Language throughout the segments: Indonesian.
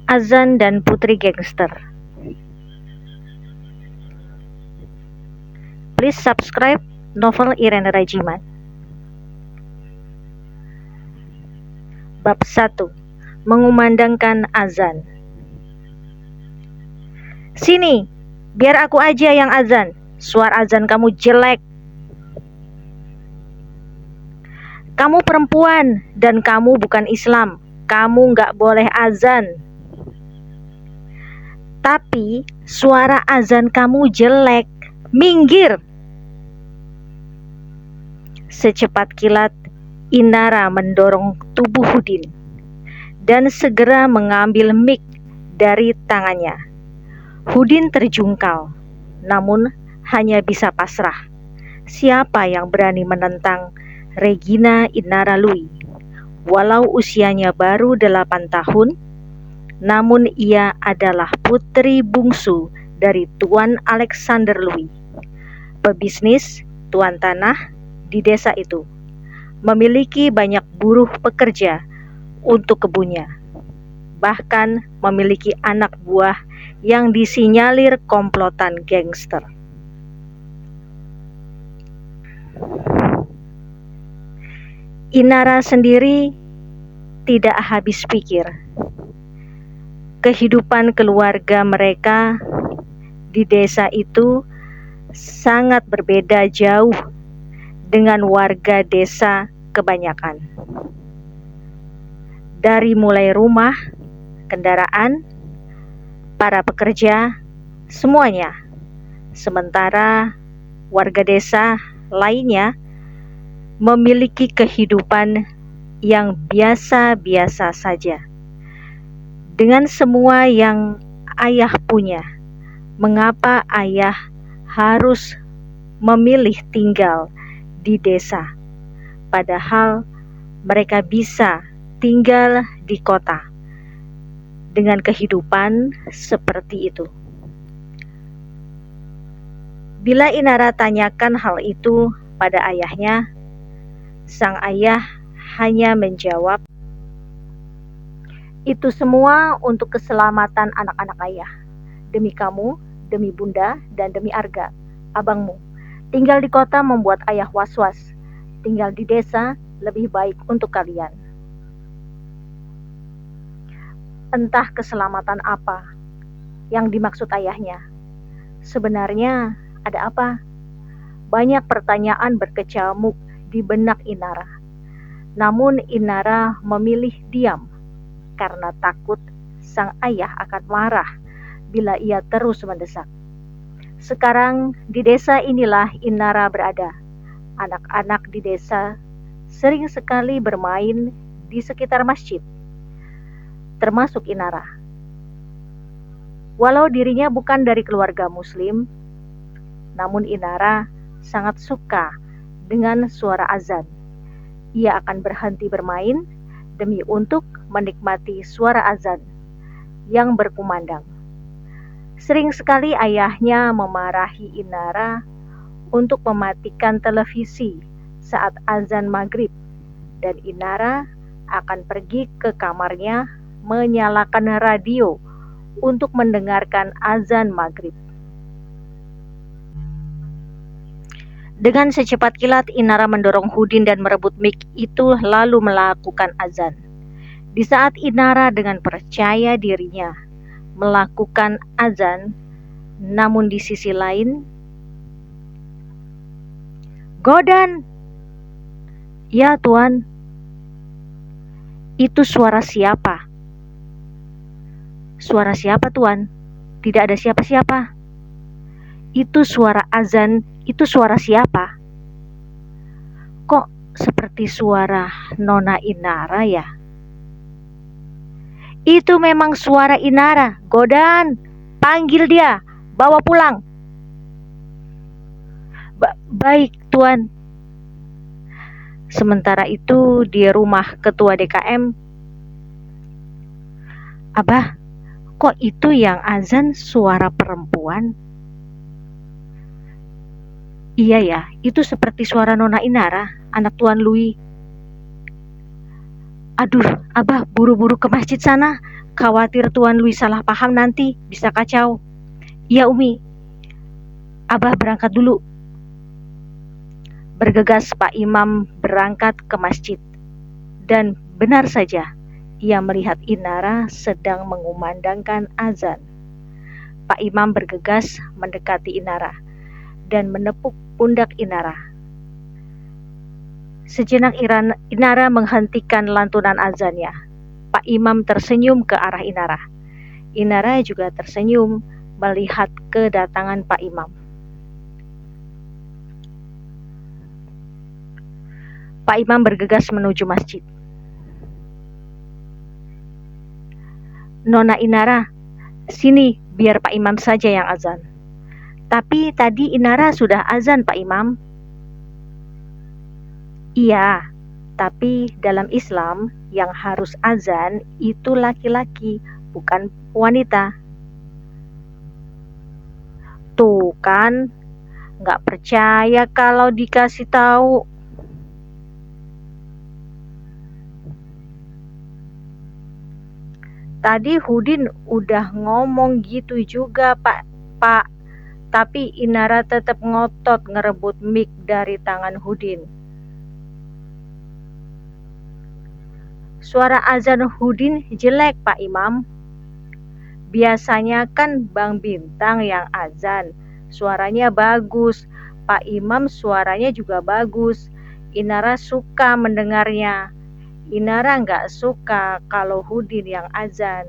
Azan dan Putri Gangster. Please subscribe Novel Irene Rajiman. Bab 1. Mengumandangkan azan. Sini, biar aku aja yang azan. Suara azan kamu jelek. Kamu perempuan dan kamu bukan Islam. Kamu gak boleh azan. Tapi suara azan kamu jelek. Minggir. Secepat kilat, Inara mendorong tubuh Hudin dan segera mengambil mic dari tangannya. Hudin terjungkal, namun hanya bisa pasrah. Siapa yang berani menentang Regina Inara Lui? Walau usianya baru 8 tahun, namun ia adalah putri bungsu dari Tuan Alexander Lui, pebisnis tuan tanah di desa itu. Memiliki banyak buruh pekerja untuk kebunnya. Bahkan memiliki anak buah yang disinyalir komplotan gangster. Inara sendiri tidak habis pikir. Kehidupan keluarga mereka di desa itu sangat berbeda jauh dengan warga desa kebanyakan. Dari mulai rumah, kendaraan, para pekerja, semuanya. Sementara warga desa lainnya memiliki kehidupan yang biasa-biasa saja. Dengan semua yang ayah punya, mengapa ayah harus memilih tinggal di desa, padahal mereka bisa tinggal di kota dengan kehidupan seperti itu? Bila Inara tanyakan hal itu pada ayahnya, sang ayah hanya menjawab, "Itu semua untuk keselamatan anak-anak ayah. Demi kamu, demi bunda, dan demi Arga, abangmu. Tinggal di kota membuat ayah was-was. Tinggal di desa lebih baik untuk kalian." Entah keselamatan apa yang dimaksud ayahnya. Sebenarnya ada apa? Banyak pertanyaan berkecamuk di benak Inara. Namun Inara memilih diam karena takut sang ayah akan marah bila ia terus mendesak. Sekarang di desa inilah Inara berada. Anak-anak di desa sering sekali bermain di sekitar masjid, termasuk Inara. Walau dirinya bukan dari keluarga muslim, namun Inara sangat suka dengan suara azan. Ia akan berhenti bermain demi untuk menikmati suara azan yang berkumandang. Sering sekali ayahnya memarahi Inara untuk mematikan televisi saat azan maghrib, dan Inara akan pergi ke kamarnya menyalakan radio untuk mendengarkan azan maghrib. Dengan secepat kilat, Inara mendorong Hudin dan merebut mic itu lalu melakukan azan. Di saat Inara dengan percaya dirinya melakukan azan, namun di sisi lain, "Godan!" "Ya, Tuan." "Itu suara siapa?" "Suara siapa, Tuan? Tidak ada siapa-siapa." "Itu suara azan. Itu suara siapa?" "Kok seperti suara Nona Inara ya?" "Itu memang suara Inara. Godan, panggil dia, bawa pulang." Baik, Tuan." Sementara itu di rumah ketua DKM, "Abah, kok itu yang azan suara perempuan?" "Iya ya, itu seperti suara Nona Inara, anak Tuan Lui." Aduh, Abah buru-buru ke masjid sana. Khawatir Tuan Louis salah paham nanti, bisa kacau. Iya Umi, Abah berangkat dulu. Bergegas Pak Imam berangkat ke masjid. Dan benar saja, ia melihat Inara sedang mengumandangkan azan. Pak Imam bergegas mendekati Inara dan menepuk pundak Inara. Sejenak Inara menghentikan lantunan azannya. Pak Imam tersenyum ke arah Inara. Inara juga tersenyum melihat kedatangan Pak Imam. Pak Imam bergegas menuju masjid. Nona Inara, sini biar Pak Imam saja yang azan. Tapi tadi Inara sudah azan Pak Imam. Iya, tapi dalam Islam yang harus azan itu laki-laki, bukan wanita. Tuh kan, nggak percaya kalau dikasih tahu. Tadi Hudin udah ngomong gitu juga Pak. Tapi Inara tetap ngotot ngerebut mic dari tangan Hudin. Suara azan Hudin jelek Pak Imam. Biasanya kan Bang Bintang yang azan, suaranya bagus. Pak Imam suaranya juga bagus. Inara suka mendengarnya. Inara nggak suka kalau Hudin yang azan.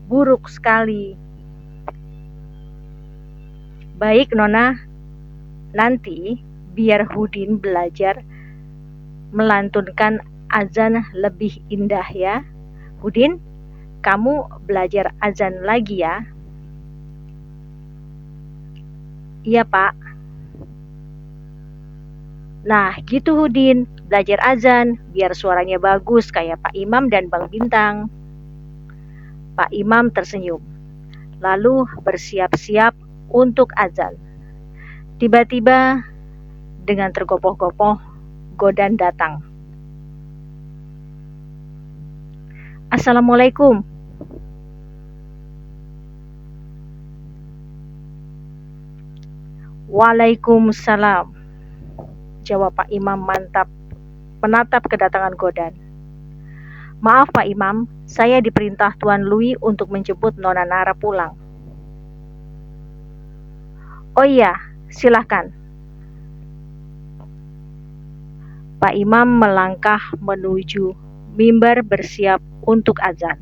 Buruk sekali. Baik Nona, nanti biar Hudin belajar melantunkan azan lebih indah ya. Hudin, kamu belajar azan lagi ya. Iya Pak. Nah gitu Hudin, belajar azan biar suaranya bagus kayak Pak Imam dan Bang Bintang. Pak Imam tersenyum, lalu bersiap-siap untuk azan. Tiba-tiba dengan tergopoh-gopoh, Godan datang. Assalamualaikum. Waalaikumsalam, jawab Pak Imam menatap kedatangan Godan. Maaf Pak Imam, saya diperintah Tuan Louis untuk menjemput Nona Nara pulang. Oh iya, silahkan. Pak Imam melangkah menuju mimbar bersiap untuk azan.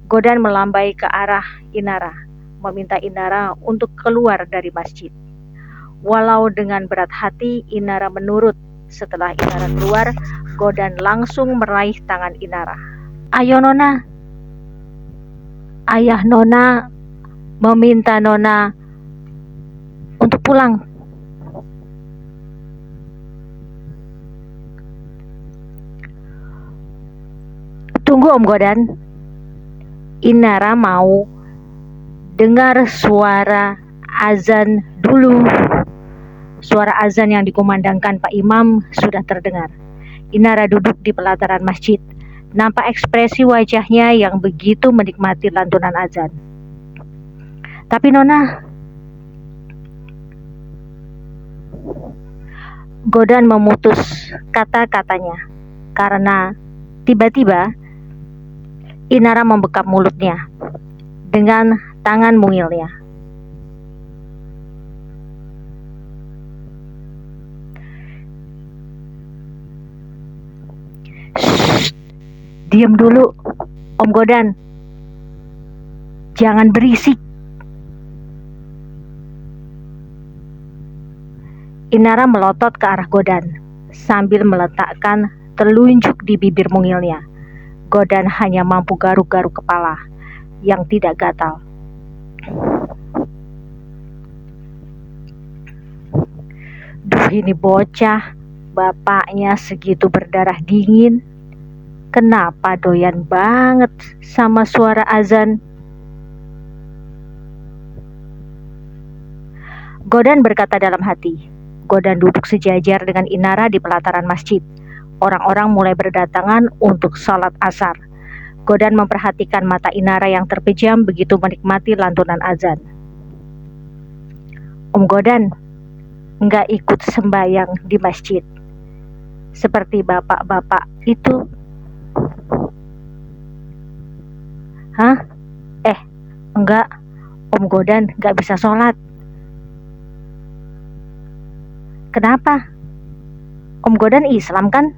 Godan melambai ke arah Inara, meminta Inara untuk keluar dari masjid. Walau dengan berat hati, Inara menurut. Setelah Inara keluar, Godan langsung meraih tangan Inara. Ayo Nona. Ayah Nona meminta Nona untuk pulang. Tunggu Om Godan. Inara mau dengar suara azan dulu. Suara azan yang dikumandangkan Pak Imam sudah terdengar. Inara duduk di pelataran masjid. Nampak ekspresi wajahnya yang begitu menikmati lantunan azan. Tapi Nona, Godan memutus kata-katanya karena tiba-tiba Inara membekap mulutnya dengan tangan mungilnya. Shh, diam dulu, Om Godan. Jangan berisik. Inara melotot ke arah Godan sambil meletakkan telunjuk di bibir mungilnya. Godan hanya mampu garuk-garuk kepala yang tidak gatal. Duh, ini bocah, bapaknya segitu berdarah dingin. Kenapa doyan banget sama suara azan? Godan berkata dalam hati. Godan duduk sejajar dengan Inara di pelataran masjid. Orang-orang mulai berdatangan untuk sholat asar. Godan memperhatikan mata Inara yang terpejam begitu menikmati lantunan azan. Om Godan nggak ikut sembahyang di masjid seperti bapak-bapak itu. Hah? Enggak, Om Godan nggak bisa sholat. Kenapa? Om Godan Islam kan?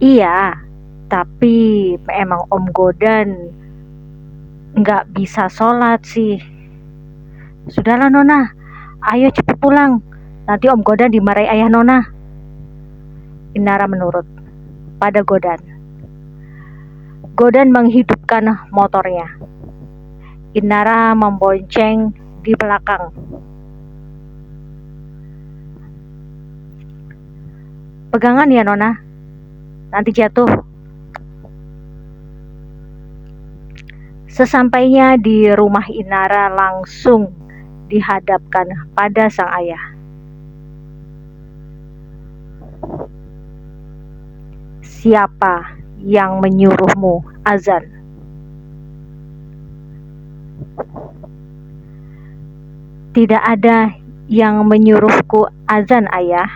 Iya, tapi emang Om Godan nggak bisa sholat sih. Sudahlah Nona, ayo cepet pulang. Nanti Om Godan dimarahi ayah Nona. Inara menurut pada Godan. Godan menghidupkan motornya. Inara membonceng di belakang. Pegangan ya Nona, nanti jatuh. Sesampainya di rumah Inara langsung dihadapkan pada sang ayah. Siapa yang menyuruhmu azan? Tidak ada yang menyuruhku azan, ayah.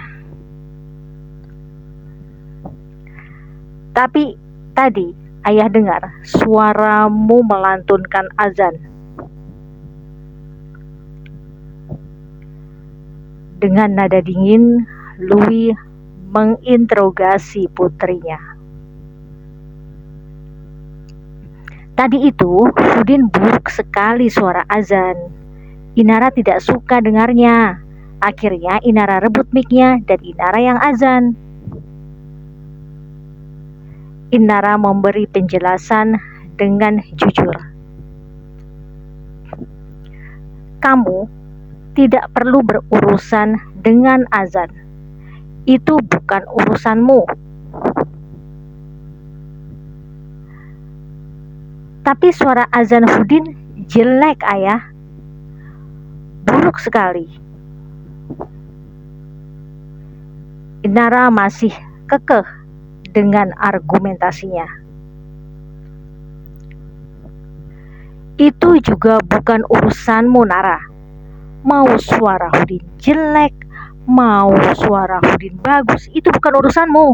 Tapi tadi ayah dengar suaramu melantunkan azan. Dengan nada dingin, Louis menginterogasi putrinya. Tadi itu, Udin buruk sekali suara azan. Inara tidak suka dengarnya. Akhirnya Inara rebut mic-nya dan Inara yang azan. Inara memberi penjelasan dengan jujur. Kamu tidak perlu berurusan dengan azan. Itu bukan urusanmu. Tapi suara azan Udin jelek, ayah. Buruk sekali. Inara masih kekeh dengan argumentasinya. Itu juga bukan urusanmu, Nara. Mau suara Udin jelek, mau suara Udin bagus, itu bukan urusanmu.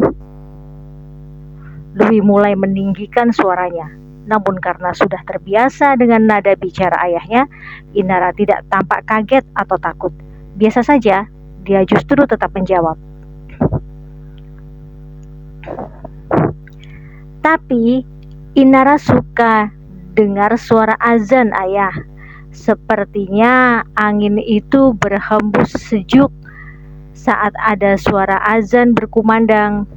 Louis mulai meninggikan suaranya. Namun karena sudah terbiasa dengan nada bicara ayahnya, Inara tidak tampak kaget atau takut. Biasa saja, dia justru tetap menjawab. Tapi Inara suka dengar suara azan, ayah. Sepertinya angin itu berhembus sejuk saat ada suara azan berkumandang.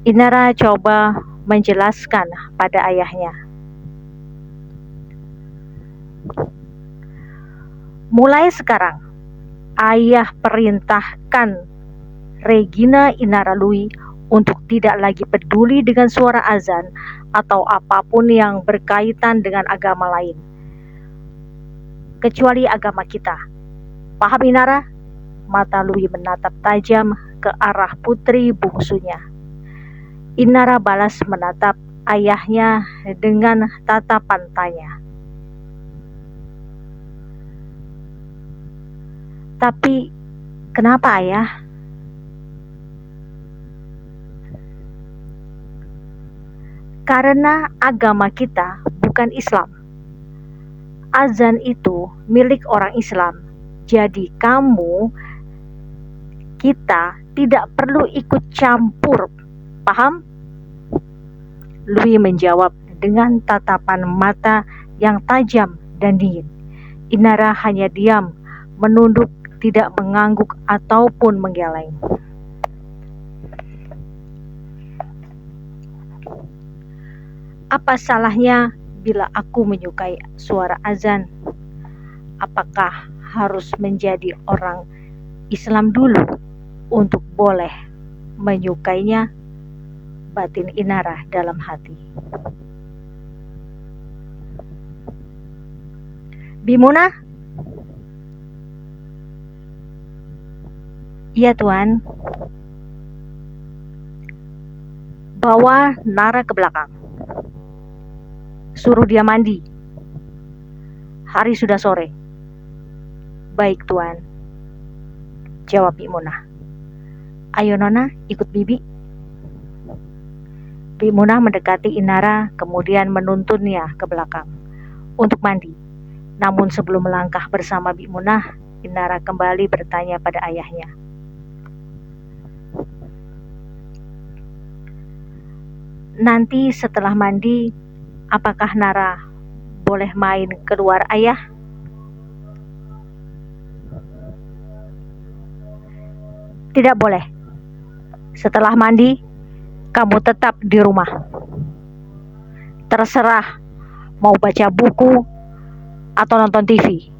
Inara coba menjelaskan pada ayahnya. Mulai sekarang, ayah perintahkan Regina Inara Louis untuk tidak lagi peduli dengan suara azan atau apapun yang berkaitan dengan agama lain. Kecuali agama kita. Paham, Inara? Mata Louis menatap tajam ke arah putri bungsunya. Inara balas menatap ayahnya dengan tatapan tanya. Tapi kenapa, ayah? Karena agama kita bukan Islam. Azan itu milik orang Islam. Jadi kita tidak perlu ikut campur. Paham? Louis menjawab dengan tatapan mata yang tajam dan dingin. Inara hanya diam, menunduk, tidak mengangguk ataupun menggeleng. Apa salahnya bila aku menyukai suara azan? Apakah harus menjadi orang Islam dulu untuk boleh menyukainya? Batin Inara dalam hati. Bimuna? Iya, Tuan. Bawa Nara ke belakang. Suruh dia mandi. Hari sudah sore. Baik, Tuan, jawab Bimuna. Ayo Nona, ikut Bibi. Bimuna mendekati Inara kemudian menuntunnya ke belakang untuk mandi. Namun sebelum melangkah bersama Bimuna, Inara kembali bertanya pada ayahnya. Nanti setelah mandi, apakah Nara boleh main keluar ayah? Tidak boleh. Setelah mandi, kamu tetap di rumah. Terserah mau baca buku atau nonton TV.